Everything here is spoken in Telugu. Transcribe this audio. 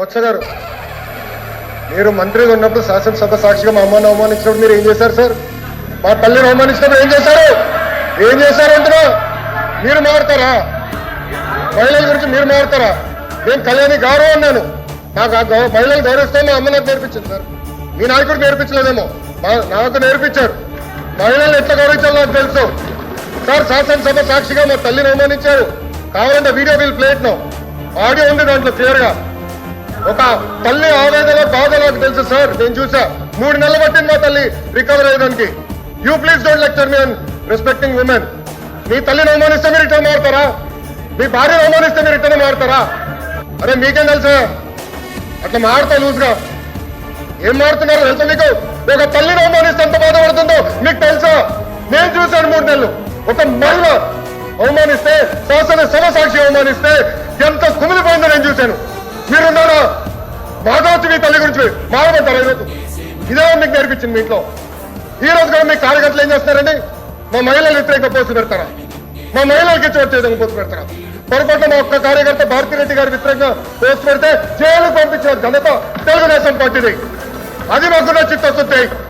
వత్స గారు, మీరు మంత్రిగా ఉన్నప్పుడు శాసనసభ సాక్షిగా మా అమ్మని అవమానించినప్పుడు మీరు ఏం చేశారు సార్? మా తల్లిని అవమానించినప్పుడు ఏం చేశారు? ఏం చేశారు అంటున్నా? మీరు మారుతారా? మహిళల గురించి మీరు మారుతారా? నేను కళ్యాణి గౌరవం అన్నాను. నాకు ఆ మహిళలు గౌరవిస్తే మా అమ్మ నాకు నేర్పించింది సార్. మీ నాయకుడు నేర్పించలేదేమో, నాకు నేర్పించారు. మహిళలు ఎట్లా గౌరవించాలో నాకు తెలుసు సార్. శాసనసభ సాక్షిగా మా తల్లిని అవమానించారు. కావాలంటే వీడియో బిల్ ప్లేట్ నో ఆడియో ఉంది దాంట్లో క్లియర్ గా. ఒక తల్లి ఆవేదన బాధ నాకు తెలుసు సార్. నేను చూసా. 3 నెలలు పట్టింది మా తల్లి రికవర్ అయ్యడానికి. You please don't lecture me on respecting women. మీ తల్లిని అవమానిస్తే మీరు రిటర్న్ మారుతారా? మీ భార్యను అవమానిస్తే మీరు రిటర్న్ మారుతారా? అరే మీకేం తెలుసా? అట్లా మారుతా లూజ్గా. ఏం మారుతున్నారు తెలుసా మీకు? ఒక తల్లిని అవమానిస్తే ఎంత బాధపడుతుందో మీకు తెలుసా? నేను చూశాను 3 నెలలు. ఒక మహిళ అవమానిస్తే, శాసనసభ సాక్షి అవమానిస్తే ఎంత కుమిలిపోయిందో నేను చూశాను. మీరున్నారా? మాధవచ్చు మీ తల్లి గురించి మాట్లాడతారా ఈరోజు? ఇదే మీకు నేర్పించింది మీ ఇంట్లో. ఈ రోజు కూడా మీ కార్యకర్తలు ఏం చేస్తున్నారండి? మా మహిళలు వ్యతిరేకంగా పోస్టు పెడతారా? మా మహిళలకి చోటు చేయడానికి పోస్టు పెడతారా? పొరపాటున మా ఒక్క కార్యకర్త భారతిరెడ్డి గారి వ్యతిరేకంగా పోస్టు పెడితే జైలుకు పంపించిన ఘనత తెలుగుదేశం పార్టీది. అది మాకు చిత్తశుద్ధి.